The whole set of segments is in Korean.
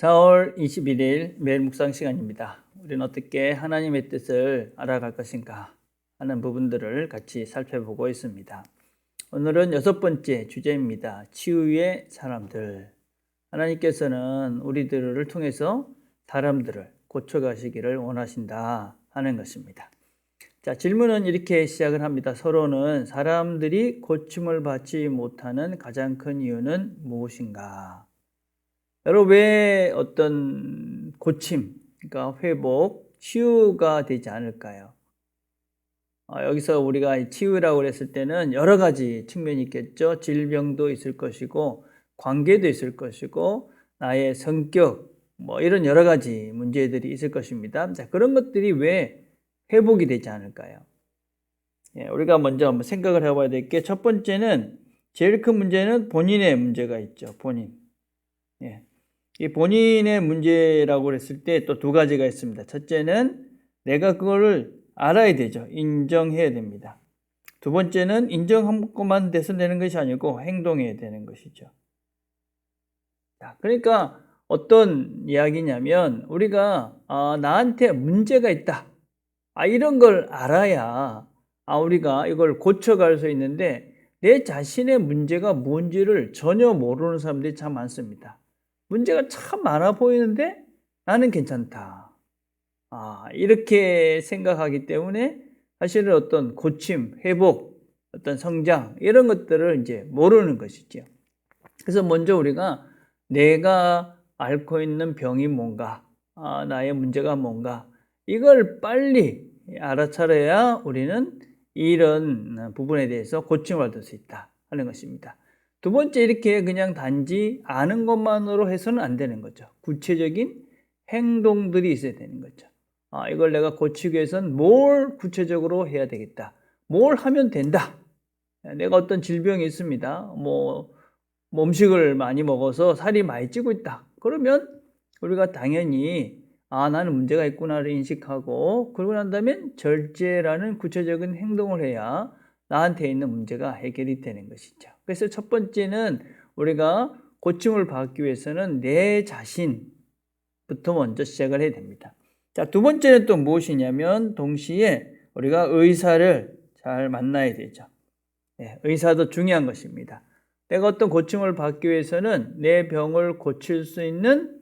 4월 21일 매일 묵상 시간입니다. 우리는 어떻게 하나님의 뜻을 알아갈 것인가 하는 부분들을 같이 살펴보고 있습니다. 오늘은 6번째 주제입니다. 치유의 사람들. 하나님께서는 우리들을 통해서 사람들을 고쳐가시기를 원하신다 하는 것입니다. 자, 질문은 이렇게 시작을 합니다. 서로는 사람들이 고침을 받지 못하는 가장 큰 이유는 무엇인가? 여러분, 왜 어떤 고침, 그러니까 회복, 치유가 되지 않을까요? 여기서 우리가 치유라고 했을 때는 여러 가지 측면이 있겠죠. 질병도 있을 것이고, 관계도 있을 것이고, 나의 성격, 이런 여러 가지 문제들이 있을 것입니다. 자, 그런 것들이 왜 회복이 되지 않을까요? 우리가 먼저 한번 생각을 해봐야 될 게, 첫 번째는, 제일 큰 문제는 본인의 문제가 있죠. 본인. 이 본인의 문제라고 했을 때 또 두 가지가 있습니다. 첫째는 내가 그거를 알아야 되죠. 인정해야 됩니다. 두 번째는 인정하고만 돼서 되는 것이 아니고 행동해야 되는 것이죠. 그러니까 어떤 이야기냐면 우리가 나한테 문제가 있다. 이런 걸 알아야 우리가 이걸 고쳐갈 수 있는데 내 자신의 문제가 뭔지를 전혀 모르는 사람들이 참 많습니다. 문제가 참 많아 보이는데 나는 괜찮다. 이렇게 생각하기 때문에 사실은 어떤 고침, 회복, 어떤 성장 이런 것들을 이제 모르는 것이죠. 그래서 먼저 우리가 내가 앓고 있는 병이 뭔가, 나의 문제가 뭔가 이걸 빨리 알아차려야 우리는 이런 부분에 대해서 고침을 받을 수 있다 하는 것입니다. 두 번째, 이렇게 그냥 단지 아는 것만으로 해서는 안 되는 거죠. 구체적인 행동들이 있어야 되는 거죠. 이걸 내가 고치기 위해서는 뭘 구체적으로 해야 되겠다. 뭘 하면 된다. 내가 어떤 질병이 있습니다. 음식을 많이 먹어서 살이 많이 찌고 있다. 그러면 우리가 당연히 나는 문제가 있구나를 인식하고, 그러고 난 다음에 절제라는 구체적인 행동을 해야 나한테 있는 문제가 해결이 되는 것이죠. 그래서 첫 번째는 우리가 고침을 받기 위해서는 내 자신부터 먼저 시작을 해야 됩니다. 자, 두 번째는 또 무엇이냐면 동시에 우리가 의사를 잘 만나야 되죠. 의사도 중요한 것입니다. 내가 어떤 고침을 받기 위해서는 내 병을 고칠 수 있는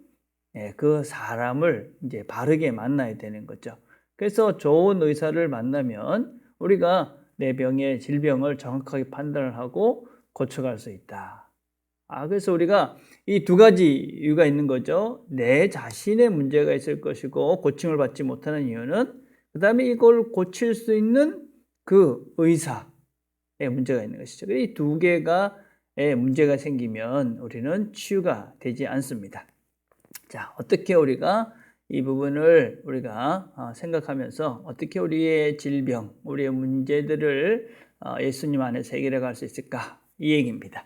그 사람을 이제 바르게 만나야 되는 거죠. 그래서 좋은 의사를 만나면 우리가 내 병의 질병을 정확하게 판단을 하고 고쳐갈 수 있다. 그래서 우리가 이 두 가지 이유가 있는 거죠. 내 자신의 문제가 있을 것이고 고침을 받지 못하는 이유는, 그 다음에 이걸 고칠 수 있는 그 의사의 문제가 있는 것이죠. 이 두 개가 문제가 생기면 우리는 치유가 되지 않습니다. 자, 어떻게 우리가 이 부분을 우리가 생각하면서 어떻게 우리의 질병, 우리의 문제들을 예수님 안에서 해결해 갈 수 있을까? 이 얘기입니다.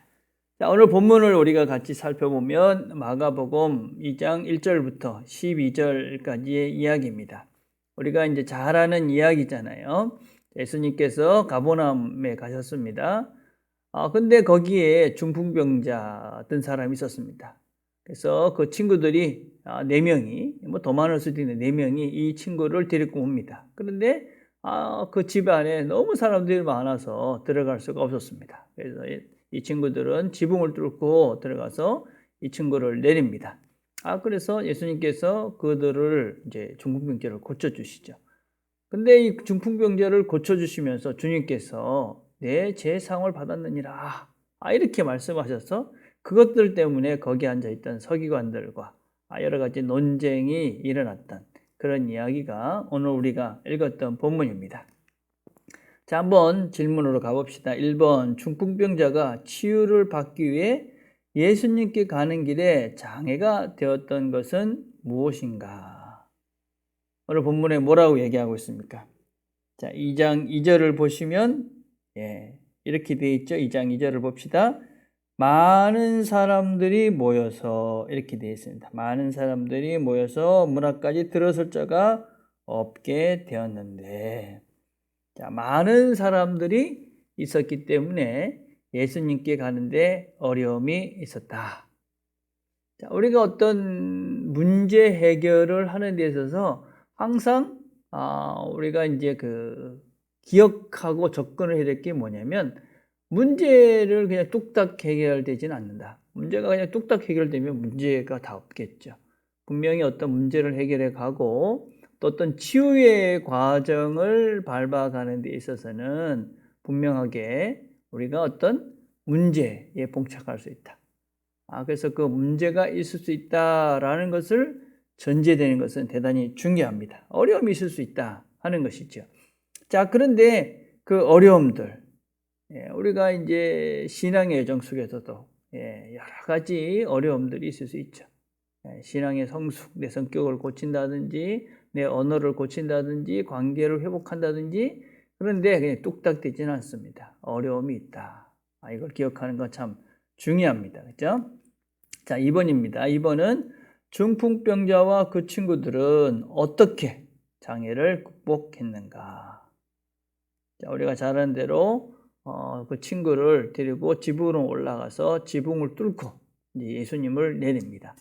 자, 오늘 본문을 우리가 같이 살펴보면 마가복음 2장 1절부터 12절까지의 이야기입니다. 우리가 이제 잘 아는 이야기잖아요. 예수님께서 가버나움에 가셨습니다. 근데 거기에 중풍병자 어떤 사람이 있었습니다. 그래서 그 친구들이 4명이, 더 많을 수도 있는데 4명이 이 친구를 데리고 옵니다. 그런데 그 집 안에 너무 사람들이 많아서 들어갈 수가 없었습니다. 그래서 이 친구들은 지붕을 뚫고 들어가서 이 친구를 내립니다. 그래서 예수님께서 그들을 이제 중풍병자를 고쳐주시죠. 근데 이 중풍병자를 고쳐주시면서 주님께서 내 제상을 받았느니라, 이렇게 말씀하셔서 그것들 때문에 거기 앉아있던 서기관들과 여러 가지 논쟁이 일어났던 그런 이야기가 오늘 우리가 읽었던 본문입니다. 자, 한번 질문으로 가봅시다. 1번, 중풍병자가 치유를 받기 위해 예수님께 가는 길에 장애가 되었던 것은 무엇인가? 오늘 본문에 뭐라고 얘기하고 있습니까? 자, 2장 2절을 보시면 이렇게 되어 있죠. 2장 2절을 봅시다. 많은 사람들이 모여서, 이렇게 되어 있습니다. 많은 사람들이 모여서 문 앞까지 들어설 자가 없게 되었는데, 자, 많은 사람들이 있었기 때문에 예수님께 가는데 어려움이 있었다. 자, 우리가 어떤 문제 해결을 하는 데 있어서 항상 우리가 이제 기억하고 접근을 해야 될 게 뭐냐면, 문제를 그냥 뚝딱 해결되지는 않는다. 문제가 그냥 뚝딱 해결되면 문제가 다 없겠죠. 분명히 어떤 문제를 해결해 가고 또 어떤 치유의 과정을 밟아가는 데 있어서는 분명하게 우리가 어떤 문제에 봉착할 수 있다. 그래서 그 문제가 있을 수 있다라는 것을 전제되는 것은 대단히 중요합니다. 어려움이 있을 수 있다 하는 것이죠. 자, 그런데 그 어려움들, 우리가 이제 신앙의 여정 속에서도 여러 가지 어려움들이 있을 수 있죠. 신앙의 성숙, 내 성격을 고친다든지, 내 언어를 고친다든지, 관계를 회복한다든지, 그런데 그냥 뚝딱 되지는 않습니다. 어려움이 있다. 이걸 기억하는 건 참 중요합니다. 그렇죠? 자, 2번입니다. 2번은 중풍병자와 그 친구들은 어떻게 장애를 극복했는가? 자, 우리가 잘 아는 대로 그 친구를 데리고 지붕으로 올라가서 지붕을 뚫고 이제 예수님을 내립니다.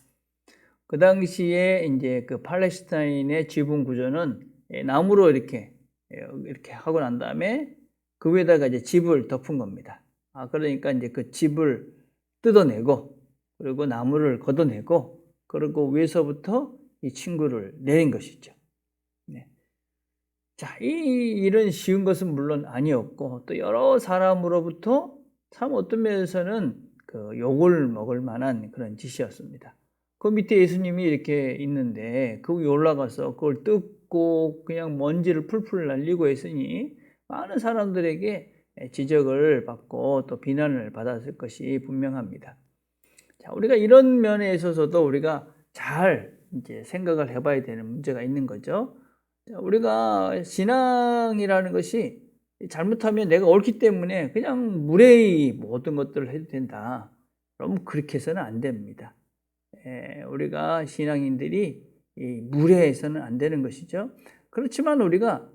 그 당시에 이제 그 팔레스타인의 지붕 구조는 나무로 이렇게 하고 난 다음에 그 위에다가 이제 집을 덮은 겁니다. 그러니까 이제 그 집을 뜯어내고, 그리고 나무를 걷어내고, 그리고 위에서부터 이 친구를 내린 것이죠. 네. 자, 이 일은 쉬운 것은 물론 아니었고, 또 여러 사람으로부터 참 어떤 면에서는 그 욕을 먹을 만한 그런 짓이었습니다. 그 밑에 예수님이 이렇게 있는데 그 위에 올라가서 그걸 뜯고 그냥 먼지를 풀풀 날리고 했으니 많은 사람들에게 지적을 받고 또 비난을 받았을 것이 분명합니다. 자, 우리가 이런 면에 있어서도 우리가 잘 이제 생각을 해봐야 되는 문제가 있는 거죠. 자, 우리가 신앙이라는 것이 잘못하면 내가 옳기 때문에 그냥 무례히 모든 것들을 해도 된다. 그럼 그렇게 해서는 안 됩니다. 우리가 신앙인들이 무례해서는 안 되는 것이죠. 그렇지만 우리가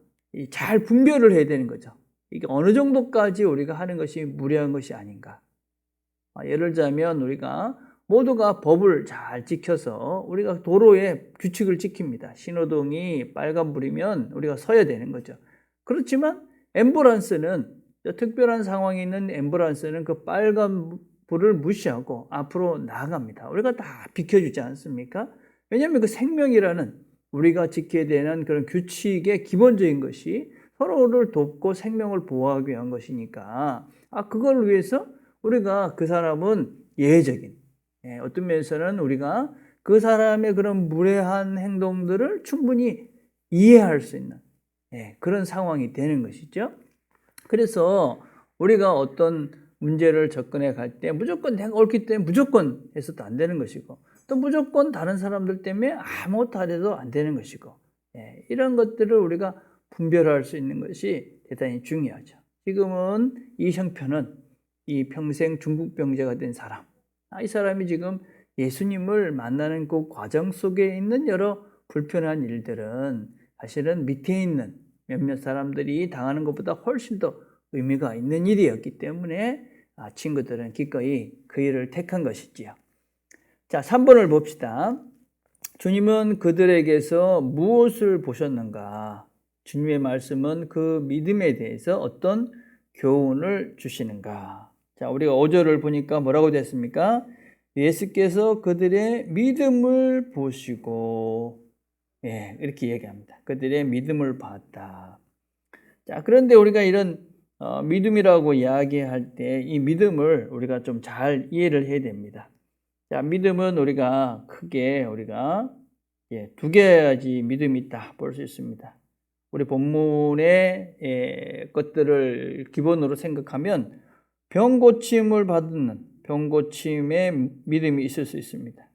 잘 분별을 해야 되는 거죠. 이게 어느 정도까지 우리가 하는 것이 무례한 것이 아닌가. 예를 들자면 우리가 모두가 법을 잘 지켜서 우리가 도로에 규칙을 지킵니다. 신호등이 빨간불이면 우리가 서야 되는 거죠. 그렇지만 앰뷸런스는, 특별한 상황이 있는 앰뷸런스는 그 빨간 불을 무시하고 앞으로 나아갑니다. 우리가 다 비켜주지 않습니까? 왜냐하면 그 생명이라는 우리가 지켜야 되는 그런 규칙의 기본적인 것이 서로를 돕고 생명을 보호하기 위한 것이니까, 그걸 위해서 우리가 그 사람은 예외적인, 어떤 면에서는 우리가 그 사람의 그런 무례한 행동들을 충분히 이해할 수 있는 그런 상황이 되는 것이죠. 그래서 우리가 어떤 문제를 접근해 갈 때 무조건 내가 옳기 때문에 무조건 해서도 안 되는 것이고, 또 무조건 다른 사람들 때문에 아무것도 안 해도 안 되는 것이고, 이런 것들을 우리가 분별할 수 있는 것이 대단히 중요하죠. 지금은 이 형편은 이 평생 중풍병자가 된 사람, 이 사람이 지금 예수님을 만나는 그 과정 속에 있는 여러 불편한 일들은 사실은 밑에 있는 몇몇 사람들이 당하는 것보다 훨씬 더 의미가 있는 일이었기 때문에 친구들은 기꺼이 그 일을 택한 것이지요. 자, 3번을 봅시다. 주님은 그들에게서 무엇을 보셨는가? 주님의 말씀은 그 믿음에 대해서 어떤 교훈을 주시는가? 자, 우리가 5절을 보니까 뭐라고 됐습니까? 예수께서 그들의 믿음을 보시고, 이렇게 얘기합니다. 그들의 믿음을 봤다. 자, 그런데 우리가 이런 믿음이라고 이야기할 때 이 믿음을 우리가 좀 잘 이해를 해야 됩니다. 자, 믿음은 우리가 크게 두 가지 믿음이 있다 볼 수 있습니다. 우리 본문의 것들을 기본으로 생각하면 병 고침을 받는 병 고침의 믿음이 있을 수 있습니다.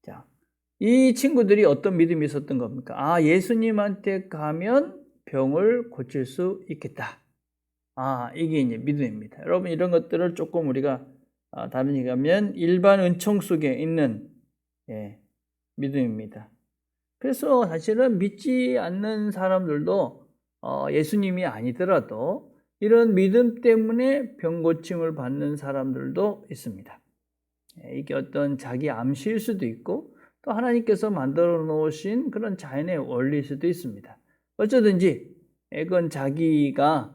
자, 이 친구들이 어떤 믿음이 있었던 겁니까? 예수님한테 가면 병을 고칠 수 있겠다. 이게 이제 믿음입니다. 여러분, 이런 것들을 조금 우리가 다른 얘기하면 일반 은총 속에 있는 믿음입니다. 그래서 사실은 믿지 않는 사람들도 예수님이 아니더라도 이런 믿음 때문에 병 고침을 받는 사람들도 있습니다. 이게 어떤 자기 암시일 수도 있고 또 하나님께서 만들어 놓으신 그런 자연의 원리일 수도 있습니다. 어쩌든지 그건 자기가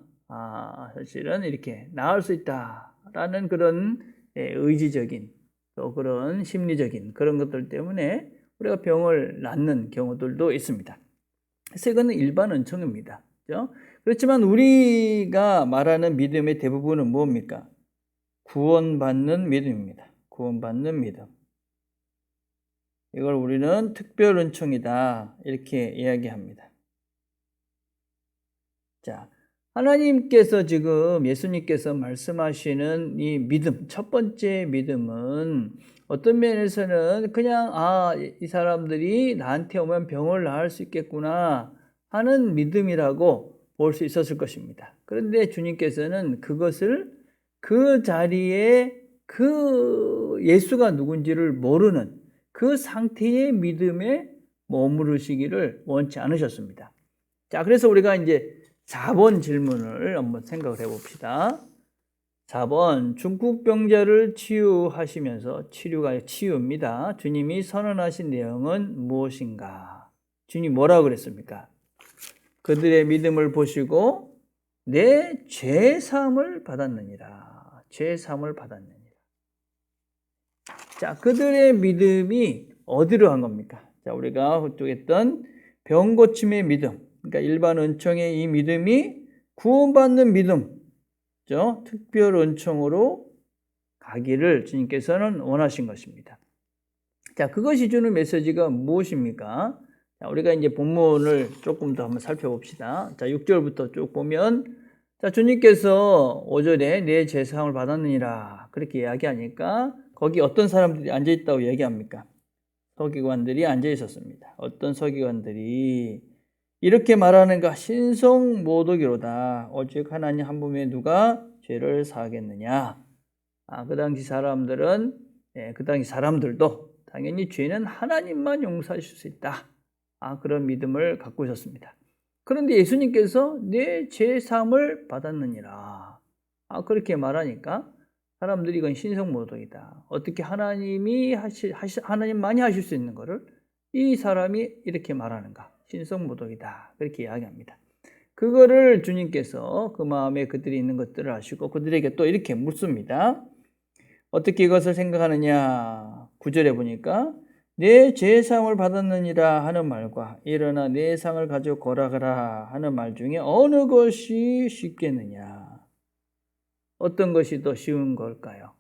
사실은 이렇게 나을 수 있다라는 그런 의지적인 또 그런 심리적인 그런 것들 때문에 우리가 병을 낫는 경우들도 있습니다. 그래서 이거는 일반 은총입니다. 그렇죠? 그렇지만 우리가 말하는 믿음의 대부분은 뭡니까? 구원받는 믿음입니다. 구원받는 믿음. 이걸 우리는 특별 은총이다 이렇게 이야기합니다. 자, 하나님께서 지금 예수님께서 말씀하시는 이 믿음, 첫 번째 믿음은 어떤 면에서는 그냥 이 사람들이 나한테 오면 병을 나을 수 있겠구나 하는 믿음이라고 볼 수 있었을 것입니다. 그런데 주님께서는 그것을 그 자리에 그 예수가 누군지를 모르는 그 상태의 믿음에 머무르시기를 원치 않으셨습니다. 자, 그래서 우리가 이제 4번 질문을 한번 생각을 해봅시다. 4번, 중풍병자를 치유하시면서 치료가 치유입니다. 주님이 선언하신 내용은 무엇인가? 주님 뭐라고 그랬습니까? 그들의 믿음을 보시고 내 죄사함을 받았느니라. 죄사함을 받았느니라. 자, 그들의 믿음이 어디로 한 겁니까? 자, 우리가 그쪽에 했던 병 고침의 믿음. 그러니까 일반 은총의 이 믿음이 구원받는 믿음, 그렇죠? 특별 은총으로 가기를 주님께서는 원하신 것입니다. 자, 그것이 주는 메시지가 무엇입니까? 자, 우리가 이제 본문을 조금 더 한번 살펴봅시다. 자, 6절부터 쭉 보면, 자, 주님께서 5절에 내 죄사함을 받았느니라 그렇게 이야기하니까 거기 어떤 사람들이 앉아 있다고 얘기합니까? 서기관들이 앉아 있었습니다. 어떤 서기관들이 이렇게 말하는가? 신성모독이로다. 오직 하나님 한 분에 누가 죄를 사하겠느냐? 그 당시 사람들은 그 당시 사람들도 당연히 죄는 하나님만 용서하실 수 있다. 그런 믿음을 갖고 있었습니다. 그런데 예수님께서 내 죄사함을 받았느니라. 그렇게 말하니까 사람들이 이건 신성모독이다. 어떻게 하나님만이 하실 수 있는 것을 이 사람이 이렇게 말하는가? 신성모독이다. 그렇게 이야기합니다. 그거를 주님께서 그 마음에 그들이 있는 것들을 아시고 그들에게 또 이렇게 묻습니다. 어떻게 이것을 생각하느냐? 9절에 보니까 내 죄사함을 받았느니라 하는 말과 일어나 내 상을 가지고 걸어가라 하는 말 중에 어느 것이 쉽겠느냐? 어떤 것이 더 쉬운 걸까요?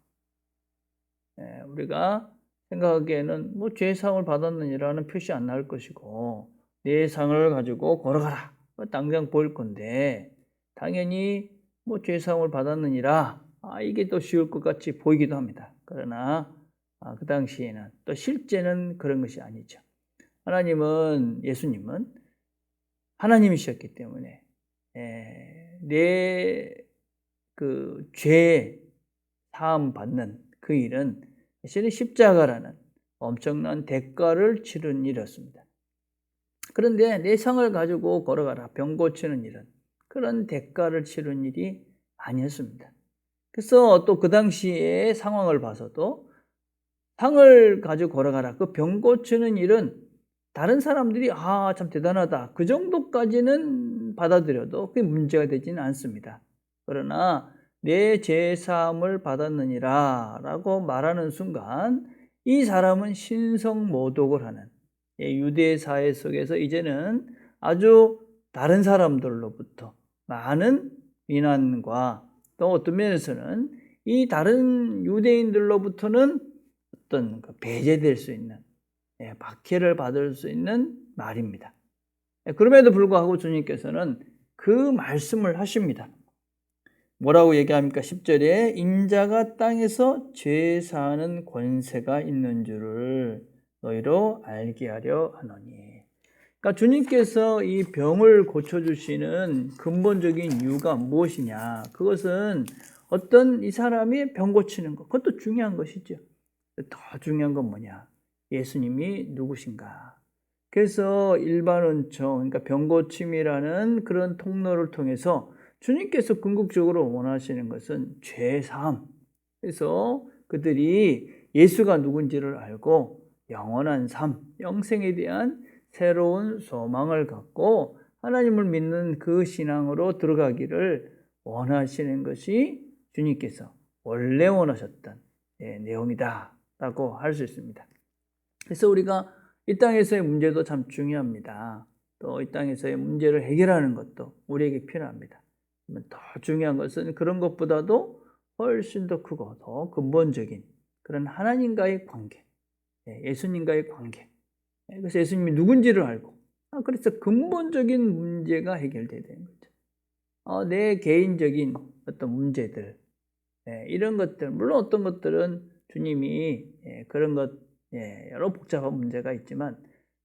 우리가 생각하기에는 죄사함을 받았느니라는 표시 안 나올 것이고 내 상을 가지고 걸어가라. 당장 보일 건데 당연히 죄사함을 받았느니라 이게 더 쉬울 것 같이 보이기도 합니다. 그러나 그 당시에는 또 실제는 그런 것이 아니죠. 예수님은 하나님이셨기 때문에 내 그 죄 사함 받는 그 일은 사실은 십자가라는 엄청난 대가를 치른 일이었습니다. 그런데 내 상을 가지고 걸어가라, 병 고치는 일은 그런 대가를 치른 일이 아니었습니다. 그래서 또 그 당시의 상황을 봐서도 상을 가지고 걸어가라, 그 병 고치는 일은 다른 사람들이 참 대단하다 그 정도까지는 받아들여도 그게 문제가 되지는 않습니다. 그러나 내 죄사함을 받았느니라 라고 말하는 순간 이 사람은 신성모독을 하는 유대 사회 속에서 이제는 아주 다른 사람들로부터 많은 비난과 또 어떤 면에서는 이 다른 유대인들로부터는 어떤 배제될 수 있는 박해를 받을 수 있는 말입니다. 그럼에도 불구하고 주님께서는 그 말씀을 하십니다. 뭐라고 얘기합니까? 10절에 인자가 땅에서 죄 사하는 권세가 있는 줄을 너희로 알게 하려 하노니. 그러니까 주님께서 이 병을 고쳐주시는 근본적인 이유가 무엇이냐? 그것은 어떤 이 사람이 병 고치는 것, 그것도 중요한 것이죠. 더 중요한 건 뭐냐? 예수님이 누구신가? 그래서 일반 은총, 그러니까 병 고침이라는 그런 통로를 통해서 주님께서 궁극적으로 원하시는 것은 죄 사함. 그래서 그들이 예수가 누군지를 알고 영원한 삶, 영생에 대한 새로운 소망을 갖고 하나님을 믿는 그 신앙으로 들어가기를 원하시는 것이 주님께서 원래 원하셨던 내용이다라고 할 수 있습니다. 그래서 우리가 이 땅에서의 문제도 참 중요합니다. 또 이 땅에서의 문제를 해결하는 것도 우리에게 필요합니다. 더 중요한 것은 그런 것보다도 훨씬 더 크고 더 근본적인 그런 하나님과의 관계, 예수님과의 관계. 그래서 예수님이 누군지를 알고, 그래서 근본적인 문제가 해결돼야 되는 거죠. 내 개인적인 어떤 문제들, 이런 것들, 물론 어떤 것들은 주님이 그런 것, 여러 복잡한 문제가 있지만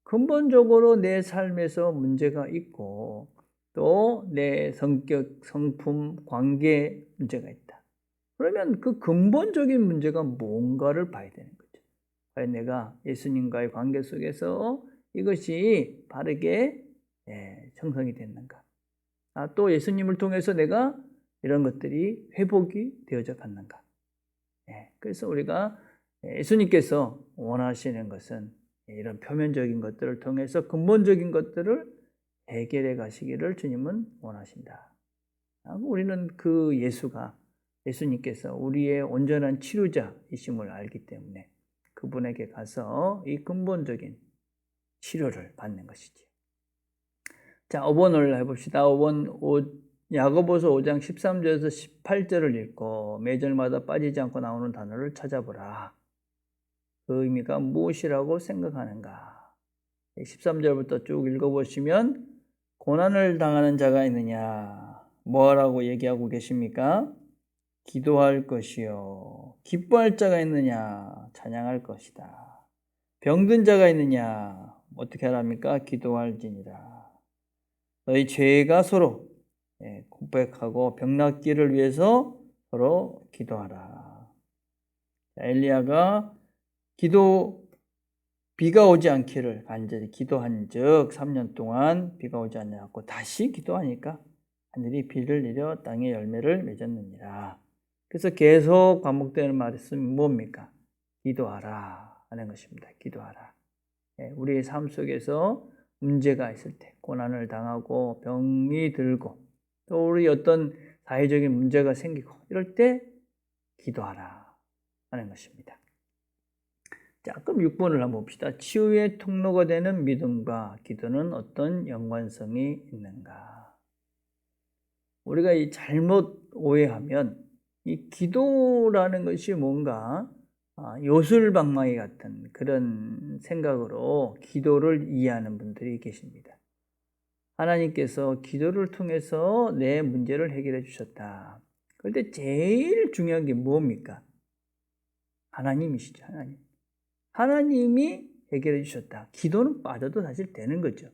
근본적으로 내 삶에서 문제가 있고 또 내 성격, 성품, 관계 문제가 있다. 그러면 그 근본적인 문제가 뭔가를 봐야 되는 거죠. 과연 내가 예수님과의 관계 속에서 이것이 바르게 형성이 됐는가? 또 예수님을 통해서 내가 이런 것들이 회복이 되어져 갔는가? 그래서 우리가 예수님께서 원하시는 것은 이런 표면적인 것들을 통해서 근본적인 것들을 해결해 가시기를 주님은 원하신다. 우리는 그 예수님께서 우리의 온전한 치료자이심을 알기 때문에 그분에게 가서 이 근본적인 치료를 받는 것이지. 자, 5번을 해봅시다. 5번 야고보서 5장 13절에서 18절을 읽고 매절마다 빠지지 않고 나오는 단어를 찾아보라. 그 의미가 무엇이라고 생각하는가? 13절부터 쭉 읽어보시면 고난을 당하는 자가 있느냐? 뭐라고 얘기하고 계십니까? 기도할 것이요. 기뻐할 자가 있느냐? 찬양할 것이다. 병든 자가 있느냐? 어떻게 하랍니까? 기도할지니라. 너희 죄가 서로 고백하고 병낫기를 위해서 서로 기도하라. 엘리야가 비가 오지 않기를 간절히 기도한즉 3년 동안 비가 오지 않냐고 다시 기도하니까 하늘이 비를 내려 땅에 열매를 맺었느니라. 그래서 계속 반복되는 말씀이 뭡니까? 기도하라 하는 것입니다. 기도하라. 우리의 삶 속에서 문제가 있을 때, 고난을 당하고 병이 들고 또 우리 어떤 사회적인 문제가 생기고 이럴 때 기도하라 하는 것입니다. 자, 그럼 6번을 한번 봅시다. 치유의 통로가 되는 믿음과 기도는 어떤 연관성이 있는가? 우리가 이 잘못 오해하면 이 기도라는 것이 뭔가 요술방망이 같은 그런 생각으로 기도를 이해하는 분들이 계십니다. 하나님께서 기도를 통해서 내 문제를 해결해 주셨다. 그런데 제일 중요한 게 뭡니까? 하나님이시죠. 하나님이 해결해 주셨다. 기도는 빠져도 사실 되는 거죠.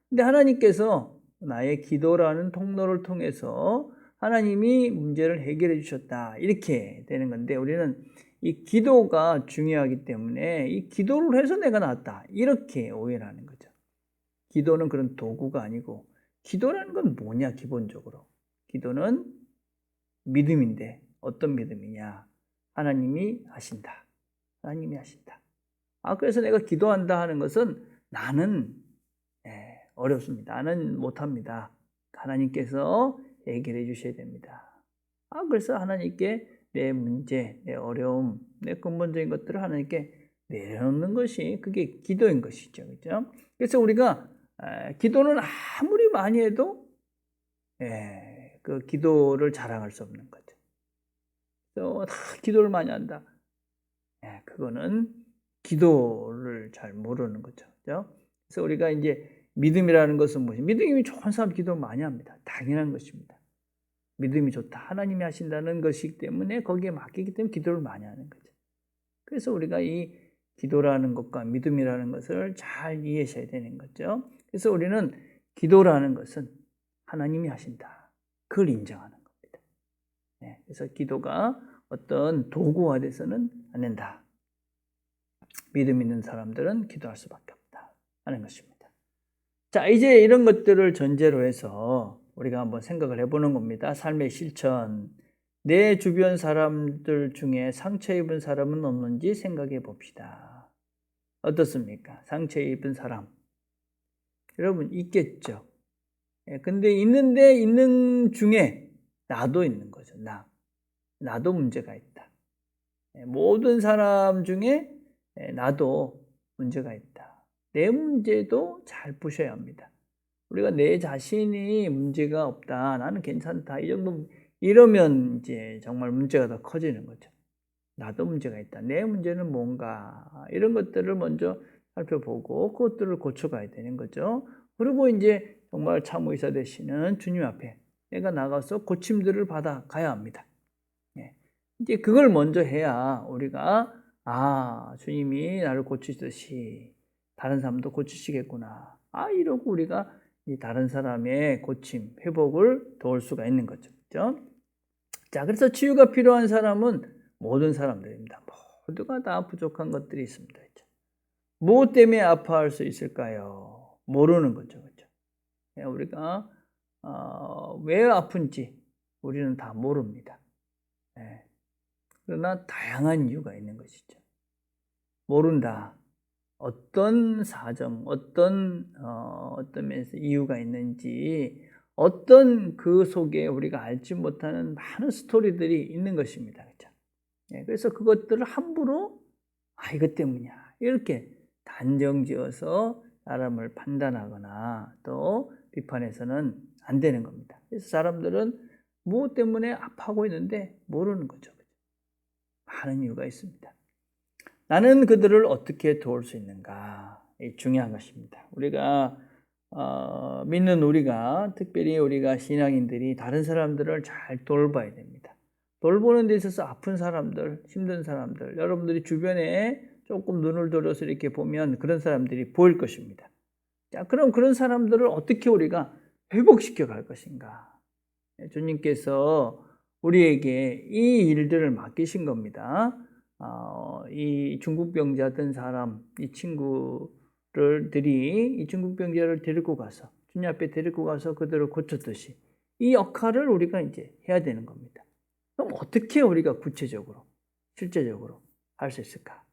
근데 하나님께서 나의 기도라는 통로를 통해서 하나님이 문제를 해결해 주셨다. 이렇게 되는 건데 우리는 이 기도가 중요하기 때문에 이 기도를 해서 내가 나았다. 이렇게 오해를 하는 거죠. 기도는 그런 도구가 아니고 기도라는 건 뭐냐 기본적으로. 기도는 믿음인데 어떤 믿음이냐. 하나님이 하신다. 하나님이 하신다. 그래서 내가 기도한다 하는 것은 나는 어렵습니다. 나는 못합니다. 하나님께서 해결해 주셔야 됩니다. 그래서 하나님께 내 문제, 내 어려움, 내 근본적인 것들을 하나님께 내려놓는 것이 그게 기도인 것이죠. 그렇죠? 그래서 우리가 기도는 아무리 많이 해도 그 기도를 자랑할 수 없는 거죠. 그래서 다 기도를 많이 한다. 그거는 기도를 잘 모르는 거죠. 그렇죠? 그래서 우리가 이제 믿음이라는 것은 무엇이? 믿음이 좋은 사람 기도를 많이 합니다. 당연한 것입니다. 믿음이 좋다. 하나님이 하신다는 것이기 때문에 거기에 맡기기 때문에 기도를 많이 하는 거죠. 그래서 우리가 이 기도라는 것과 믿음이라는 것을 잘 이해하셔야 되는 거죠. 그래서 우리는 기도라는 것은 하나님이 하신다. 그걸 인정하는 겁니다. 그래서 기도가 어떤 도구화돼서는 안 된다. 믿음 있는 사람들은 기도할 수밖에 없다 하는 것입니다. 자, 이제 이런 것들을 전제로 해서 우리가 한번 생각을 해보는 겁니다. 삶의 실천. 내 주변 사람들 중에 상처 입은 사람은 없는지 생각해 봅시다. 어떻습니까? 상처 입은 사람. 여러분 있겠죠. 근데 있는 중에 나도 있는 거죠. 나도 문제가 있다. 모든 사람 중에 나도 문제가 있다. 내 문제도 잘 보셔야 합니다. 우리가 내 자신이 문제가 없다. 나는 괜찮다. 이 정도 이러면 이제 정말 문제가 더 커지는 거죠. 나도 문제가 있다. 내 문제는 뭔가 이런 것들을 먼저 살펴보고 그것들을 고쳐가야 되는 거죠. 그리고 이제 정말 참의사 되시는 주님 앞에 내가 나가서 고침들을 받아 가야 합니다. 이제 그걸 먼저 해야 우리가 주님이 나를 고치듯이 다른 사람도 고치시겠구나. 이러고 우리가 이 다른 사람의 고침, 회복을 도울 수가 있는 거죠. 그렇죠? 자, 그래서 치유가 필요한 사람은 모든 사람들입니다. 모두가 다 부족한 것들이 있습니다. 그렇죠? 무엇 때문에 아파할 수 있을까요? 모르는 거죠. 그렇죠? 우리가 왜 아픈지 우리는 다 모릅니다. 그러나 다양한 이유가 있는 것이죠. 모른다. 어떤 사정, 어떤 면에서 이유가 있는지, 어떤 그 속에 우리가 알지 못하는 많은 스토리들이 있는 것입니다. 그렇죠? 그래서 그것들을 함부로 이것 때문이야 이렇게 단정지어서 사람을 판단하거나 또 비판해서는 안 되는 겁니다. 그래서 사람들은 무엇 때문에 아파하고 있는데 모르는 거죠. 많은 이유가 있습니다. 나는 그들을 어떻게 도울 수 있는가? 중요한 것입니다. 우리가 믿는 우리가 특별히 우리가 신앙인들이 다른 사람들을 잘 돌봐야 됩니다. 돌보는 데 있어서 아픈 사람들, 힘든 사람들, 여러분들이 주변에 조금 눈을 들어서 이렇게 보면 그런 사람들이 보일 것입니다. 자, 그럼 그런 사람들을 어떻게 우리가 회복시켜 갈 것인가? 주님께서 우리에게 이 일들을 맡기신 겁니다. 이 중국병자던 사람, 이 친구들이 이 중국병자를 데리고 가서 주님 앞에 데리고 가서 그들을 고쳤듯이 이 역할을 우리가 이제 해야 되는 겁니다. 그럼 어떻게 우리가 구체적으로, 실제적으로 할 수 있을까?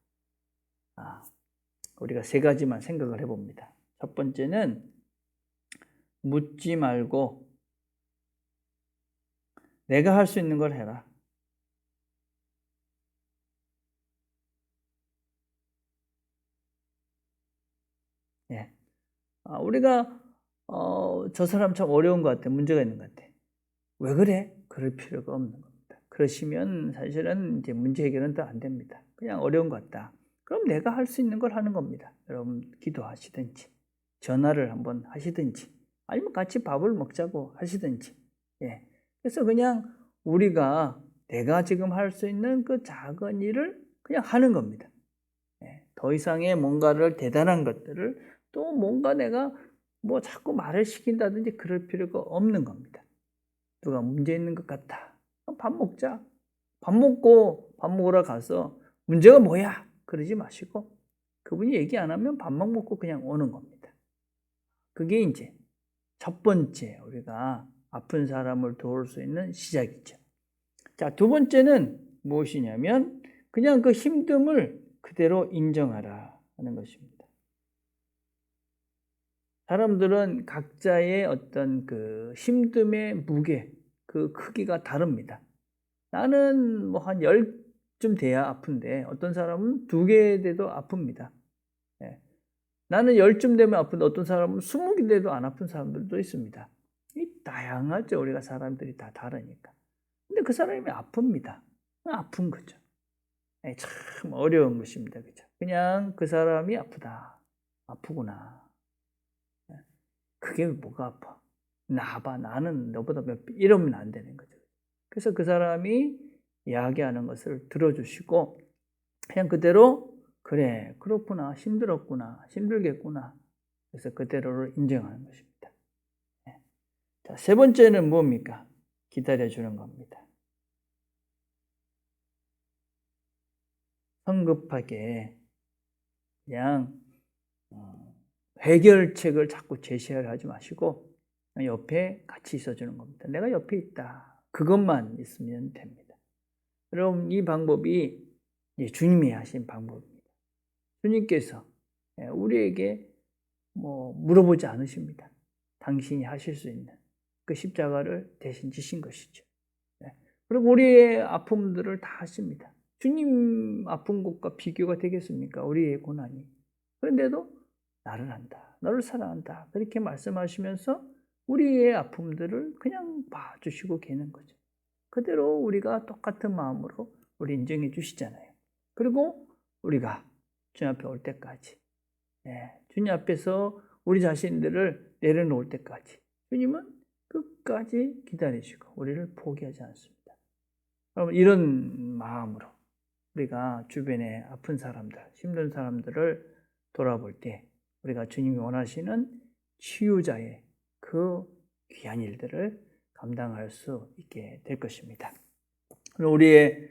우리가 세 가지만 생각을 해봅니다. 첫 번째는 묻지 말고 내가 할 수 있는 걸 해라. 우리가 저 사람 참 어려운 것 같아. 문제가 있는 것 같아. 왜 그래? 그럴 필요가 없는 겁니다. 그러시면 사실은 이제 문제 해결은 더 안 됩니다. 그냥 어려운 것 같다. 그럼 내가 할 수 있는 걸 하는 겁니다. 여러분 기도하시든지 전화를 한번 하시든지 아니면 같이 밥을 먹자고 하시든지. 그래서 그냥 우리가 내가 지금 할 수 있는 그 작은 일을 그냥 하는 겁니다. 더 이상의 뭔가를 대단한 것들을 또 뭔가 내가 뭐 자꾸 말을 시킨다든지 그럴 필요가 없는 겁니다. 누가 문제 있는 것 같다. 밥 먹자. 밥 먹으러 가서 문제가 뭐야? 그러지 마시고 그분이 얘기 안 하면 밥만 먹고 그냥 오는 겁니다. 그게 이제 첫 번째 우리가 아픈 사람을 도울 수 있는 시작이죠. 자, 두 번째는 무엇이냐면 그냥 그 힘듦을 그대로 인정하라 하는 것입니다. 사람들은 각자의 어떤 그 힘듦의 무게, 그 크기가 다릅니다. 나는 뭐 한 10쯤 돼야 아픈데 어떤 사람은 2개 돼도 아픕니다. 나는 10쯤 되면 아픈데 어떤 사람은 20개 돼도 안 아픈 사람들도 있습니다. 다양하죠. 우리가 사람들이 다 다르니까. 근데 그 사람이 아픕니다. 아픈 거죠. 참 어려운 것입니다. 그죠? 그냥 그 사람이 아프다. 아프구나. 그게 뭐가 아파? 나봐. 나는 너보다 몇 배. 이러면 안 되는 거죠. 그래서 그 사람이 이야기하는 것을 들어주시고 그냥 그대로 그래, 그렇구나. 힘들었구나. 힘들겠구나. 그래서 그대로를 인정하는 것입니다. 자, 세 번째는 뭡니까? 기다려주는 겁니다. 성급하게 그냥 해결책을 자꾸 제시를 하지 마시고 옆에 같이 있어주는 겁니다. 내가 옆에 있다. 그것만 있으면 됩니다. 여러분, 이 방법이 이제 주님이 하신 방법입니다. 주님께서 우리에게 물어보지 않으십니다. 당신이 하실 수 있는 그 십자가를 대신 지신 것이죠. 그리고 우리의 아픔들을 다 하십니다. 주님 아픈 것과 비교가 되겠습니까? 우리의 고난이. 그런데도 나를 안다, 너를 사랑한다, 그렇게 말씀하시면서 우리의 아픔들을 그냥 봐주시고 계는 거죠. 그대로 우리가 똑같은 마음으로 우리 인정해 주시잖아요. 그리고 우리가 주님 앞에 올 때까지, 주님 앞에서 우리 자신들을 내려놓을 때까지 주님은 끝까지 기다리시고 우리를 포기하지 않습니다. 여러분, 이런 마음으로 우리가 주변에 아픈 사람들, 힘든 사람들을 돌아볼 때 우리가 주님이 원하시는 치유자의 그 귀한 일들을 감당할 수 있게 될 것입니다. 우리의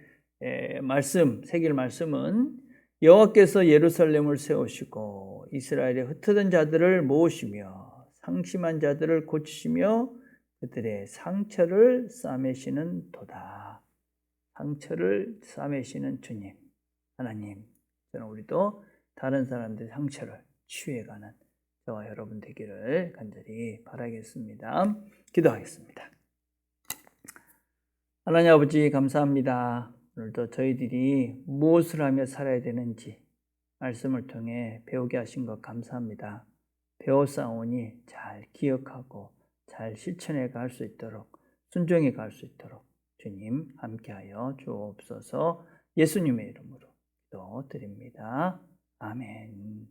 새길 말씀은 여호와께서 예루살렘을 세우시고 이스라엘의 흩어진 자들을 모으시며 상심한 자들을 고치시며 그들의 상처를 싸매시는 도다. 상처를 싸매시는 주님, 하나님, 저는 우리도 다른 사람들의 상처를 치유해가는 저와 여러분 되기를 간절히 바라겠습니다. 기도하겠습니다. 하나님 아버지, 감사합니다. 오늘도 저희들이 무엇을 하며 살아야 되는지 말씀을 통해 배우게 하신 것 감사합니다. 배워싸우니 잘 기억하고 잘 실천해 갈 수 있도록, 순종해 갈 수 있도록 주님 함께하여 주옵소서. 예수님의 이름으로 기도드립니다. 아멘.